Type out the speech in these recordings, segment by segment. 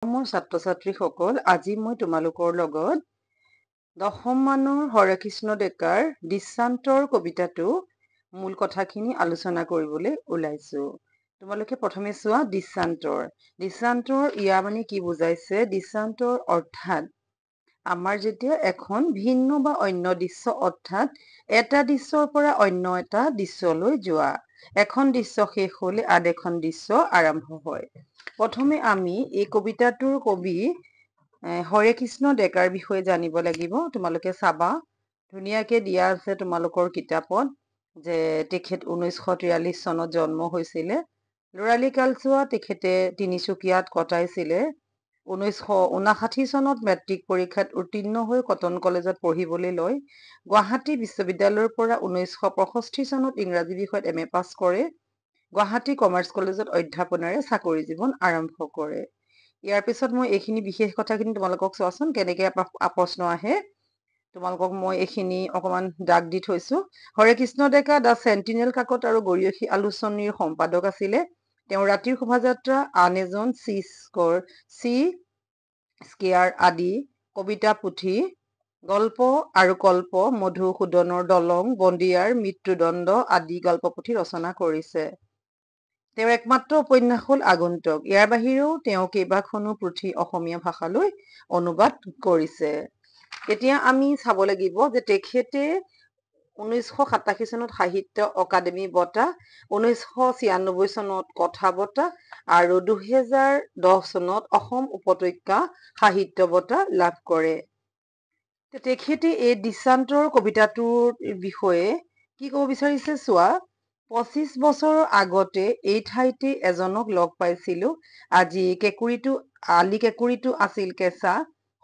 মোৰ ছাত্ৰ-ছাত্ৰীসকল, আজি মই তোমালোকৰ লগত দশম মানৰ হৰে কৃষ্ণ ডেকাৰ দৃষ্টান্তৰ কবিতাটো মূল কথাখিনি আলোচনা কৰিবলৈ ওলাইছো। তোমালোকে প্ৰথমে চোৱা দৃষ্টান্তৰ। ইয়াৰ মানে কি বুজাইছে? দৃষ্টান্তৰ অৰ্থাৎ আমাৰ যেতিয়া এখন ভিন্ন বা অন্য দৃশ্য অৰ্থাৎ এটা দৃশ্যৰ পৰা অন্য এটা দৃশ্যলৈ যোৱা, এখন দৃশ্য শেষ হলে আন এখন দৃশ্য আৰম্ভ হয়। প্ৰথমে আমি এই কবিতাটোৰ কবি হৰে কৃষ্ণ ডেকাৰ বিষয়ে জানিব লাগিব। তোমালোকে চাবা, ধুনীয়াকে দিয়া আছে তোমালোকৰ কিতাপত যে তেখেত 1943 চনত জন্ম হৈছিলে। ল'ৰালি কালছোৱা তেখেতে তিনিচুকীয়াত কটাইছিলে। 1959 চনত মেট্ৰিক পৰীক্ষাত উত্তীৰ্ণ হৈ কটন কলেজত পঢ়িবলৈ লয়। গুৱাহাটী বিশ্ববিদ্যালয়ৰ পৰা 1965 চনত ইংৰাজী বিষয়ত MA পাছ কৰে। গুৱাহাটী কমাৰ্চ কলেজত অধ্যাপনাৰে চাকৰি জীৱন আৰম্ভ কৰে। ইয়াৰ পিছত মই এইখিনি বিশেষ কথাখিনি তোমালোকক চোৱাচোন কেনেকে প্ৰশ্ন আহে। তোমালোকক মই এইখিনি অকমান দাগ দি থৈছো। হৰে কৃষ্ণ ডেকা দা চেণ্টিনেল কাকত আৰু গৰিয়সী আলোচনীৰ সম্পাদক আছিলে। তেওঁ ৰাতিৰ শোভাযাত্ৰা, আন এজন চি স্কেয়াৰ আদি কবিতা পুথি, গল্প আৰু কল্প, মধুসূদনৰ দলং, বন্দীয়াৰ মৃত্যুদণ্ড আদি গল্প পুথি ৰচনা কৰিছে। তেওঁৰ একমাত্ৰ উপন্যাস হ'ল আগন্তুক। ইয়াৰ বাহিৰেও তেওঁ কেইবাখনো পুথি অসমীয়া ভাষালৈ অনুবাদ কৰিছে। এতিয়া আমি চাব লাগিব যে তেখেতে 1987 চনত সাহিত্য অকাডেমী বঁটা, 1996 চনত কথা বঁটা আৰু 2010 চনত অসম উপত্যকা সাহিত্য বঁটা লাভ কৰে। তেখেতে এই দৃষ্টান্তৰ কবিতাটোৰ বিষয়ে কি ক'ব বিচাৰিছে চোৱা। 25 বছৰৰ আগতে এই ঠাইতে এজনক লগ পাইছিলো। আলি কেঁকুৰিটো আছিল কেঁচা,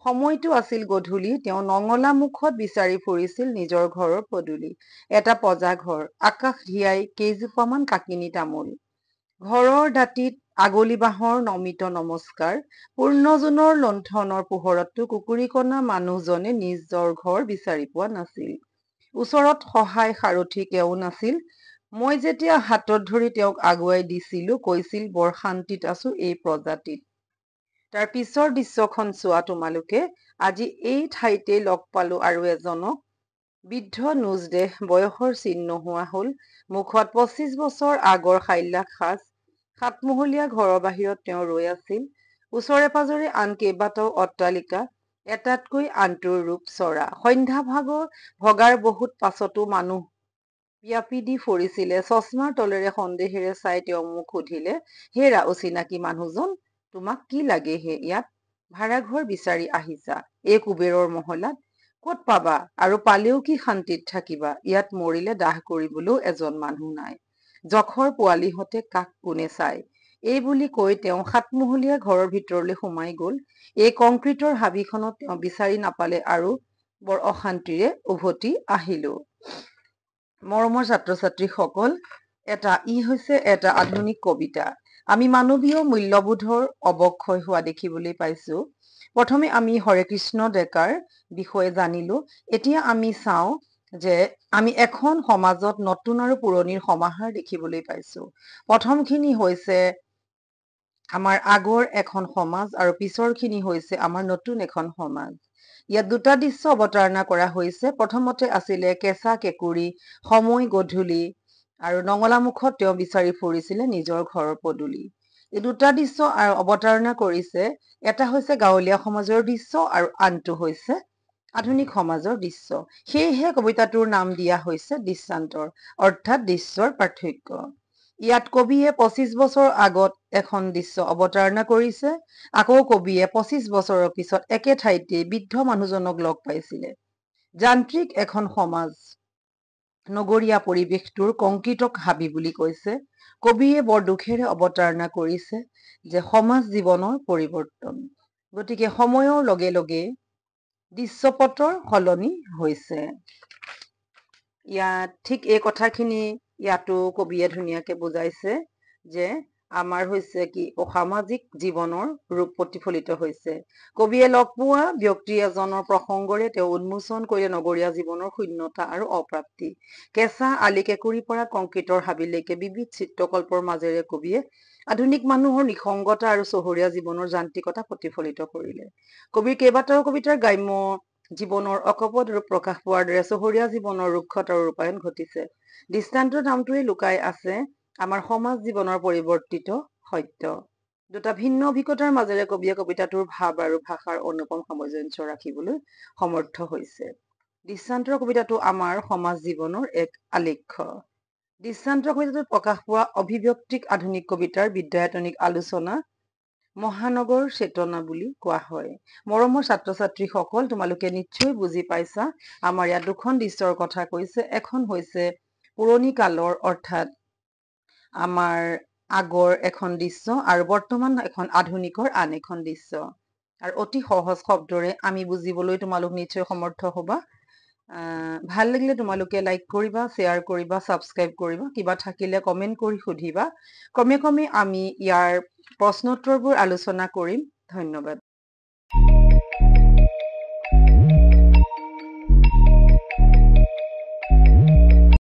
সময়টো আছিল গধূলি। তেওঁ নঙলা মুখত বিচাৰি ফুৰিছিল নিজৰ ঘৰৰ পদূলি। এটা পজা ঘৰ, আকাশ ধিয়াই কেইজোপামান কাকিনী তামোল, ঘৰৰ দাঁতিত আগলি বাঁহৰ নমিত নমস্কাৰ। পূৰ্ণ জোনৰ লণ্ঠনৰ পোহৰতো কুকুৰিকণা মানুহজনে নিজৰ ঘৰ বিচাৰি পোৱা নাছিল। ওচৰত সহায় সাৰথি কেও নাছিল। মই যেতিয়া হাতত ধৰি তেওঁক আগুৱাই দিছিলো, কৈছিল বৰ শান্তিত আছো এই প্ৰজাতিত। তাৰ পিছৰ দৃশ্যখন চোৱা তোমালোকে। আজি এই ঠাইতে লগ পালো আৰু এজনক, বৃদ্ধ নোজদেহ, বয়সৰ চিন নোহোৱা হল। মুখত 25 বছৰ আগৰ খাইলাখ সাজ। সাতমহলীয়া ঘৰৰ বাহিৰত তেওঁ ৰৈ আছিল। ওচৰে পাজৰে আন কেইবাটাও অট্টালিকা, এটাতকৈ আনটোৰ ৰূপ চৰা। সন্ধ্যা ভগাৰ বহুত পাছতো মানুহ পিয়াপি দি ফুৰিছিলে। চশমাৰ তলেৰে সন্দেহেৰে চাই তেওঁ মোক সুধিলে, হেৰা অচিনাকি মানুহজন, তোমাক কি লাগে হে ইয়াত? ভাড়াঘৰ বিচাৰি আহিছা এই কুবেৰৰ মহলাত? ক'ত পাবা আৰু পালেও কি শান্তিত থাকিবা? ইয়াত মৰিলে দাহ কৰিবলৈও এজন মানুহ নাই। জখৰ পোৱালিহঁতে কাক কোনে চায়? এই বুলি কৈ তেওঁ সাতমহলীয়া ঘৰৰ ভিতৰলৈ সোমাই গল। এই কংক্ৰিটৰ হাবিখনত তেওঁ বিচাৰি নাপালে আৰু বৰ অশান্তিৰে উভতি আহিলো। মৰমৰ ছাত্ৰ-ছাত্ৰীসকল, ই হৈছে এটা আধুনিক কবিতা। আমি মানৱীয় মূল্যবোধৰ অৱক্ষয় হোৱা দেখিবলৈ পাইছো। প্ৰথমে আমি হৰে কৃষ্ণ ডেকাৰ বিষয়ে জানিলো। এতিয়া আমি চাওঁ যে আমি এখন সমাজত নতুন আৰু পুৰণিৰ সমাহাৰ দেখিবলৈ পাইছো। প্ৰথমখিনি হৈছে আমাৰ আগৰ এখন সমাজ আৰু পিছৰখিনি হৈছে আমাৰ নতুন এখন সমাজ। ইয়াত দুটা দৃশ্য অৱতাৰণা কৰা হৈছে। প্ৰথমতে আছিলে কেঁচা কেঁকুৰি, সময় গধূলি আৰু নঙলা মুখত তেওঁ বিচাৰি ফুৰিছিলে নিজৰ ঘৰৰ পদূলি। এই দুটা দৃশ্য অৱতাৰণা কৰিছে। এটা হৈছে গাঁৱলীয়া সমাজৰ দৃশ্য আৰু আনটো হৈছে আধুনিক সমাজৰ দৃশ্য। সেয়েহে কবিতাটোৰ নাম দিয়া হৈছে দৃষ্টান্তৰ, অৰ্থাৎ দৃশ্যৰ পাৰ্থক্য। ইয়াত কবিয়ে 25 বছৰ আগত এখন দৃশ্য অৱতাৰণা কৰিছে। আকৌ কবিয়ে 25 বছৰৰ পিছত একে ঠাইতে বৃদ্ধ মানুহজনক লগ পাইছিলে। যান্ত্ৰিক এখন সমাজ, নগৰীয়া পৰিৱেশটোৰ কংক্ৰিটক হাবি বুলি কৈছে। কবিয়ে বৰ দুখেৰে অৱতাৰণা কৰিছে যে সমাজ জীৱনৰ পৰিৱৰ্তন, গতিকে সময়ৰ লগে লগে দৃশ্যপটৰ সলনি হৈছে। ইয়াত ঠিক এই কথাখিনি ইয়াতো কবিয়ে ধুনীয়াকে বুজাইছে যে আমাৰ হৈছে কি সামাজিক জীৱনৰ ৰূপ প্ৰতিফলিত হৈছে। কবিয়ে লগ পোৱা ব্যক্তি এজনৰ প্ৰসংগৰে তেওঁ উন্মোচন কৰিলে নগৰীয়া জীৱনৰ শূন্যতা আৰু অপ্ৰাপ্তি। কেঁচা আলি কেঁকুৰিৰ পৰা কংক্ৰিটৰ হাবিলৈকে বিবিধ চিত্ৰকল্পৰ মাজেৰে কবিয়ে আধুনিক মানুহৰ নিসংগতা আৰু চহৰীয়া জীৱনৰ যান্ত্ৰিকতা প্ৰতিফলিত কৰিলে। কবিৰ কেইবাটাও কবিতাৰ গ্ৰাম্য জীৱনৰ অকপট ৰূপ প্ৰকাশ পোৱাৰ দৰে চহৰীয়া জীৱনৰ ৰুক্ষতাৰ ৰূপায়ণ ঘটিছে। দৃষ্টান্তৰ নামটোৱে লুকাই আছে আমাৰ সমাজ জীৱনৰ পৰিৱৰ্তিত সত্য। দুটা ভিন্ন অভিজ্ঞতাৰ মাজেৰে কবিয়ে কবিতাটোৰ ভাৱ আৰু ভাষাৰ অনুপম সামঞ্জস্য ৰাখিবলৈ সমৰ্থ হৈছে। দৃষ্টান্তৰ কবিতাটো আমাৰ সমাজ জীৱনৰ এক আলেখ্য। দৃষ্টান্তৰ কবিতাটোত প্ৰকাশ পোৱা অভিব্যক্তিক আধুনিক কবিতাৰ বিদ্যায়তনিক আলোচনা মহানগৰ চেতনা বুলি কোৱা হয়। মৰমৰ ছাত্ৰ-ছাত্ৰীসকল, তোমালোকে নিশ্চয় বুজি পাইছা আমাৰ ইয়াত দুখন দৃশ্যৰ কথা কৈছে। এখন হৈছে পুৰণি কালৰ অৰ্থাৎ আমাৰ আগৰ এখন দৃশ্য আৰু বৰ্তমান এখন আধুনিকৰ আন এখন দৃশ্য। আৰু অতি সহজ শব্দৰে আমি বুজিবলৈ তোমালোক নিশ্চয় সমৰ্থ হবা। ভাল লাগিলে তোমালোকে লাইক কৰিবা, শ্বেয়াৰ কৰিবা, ছাবস্ক্ৰাইব কৰিবা, কিবা থাকিলে কমেণ্ট কৰি সুধিবা। ক্ৰমে ক্ৰমে আমি ইয়াৰ প্ৰশ্নোত্তৰবোৰ আলোচনা কৰিম। ধন্যবাদ।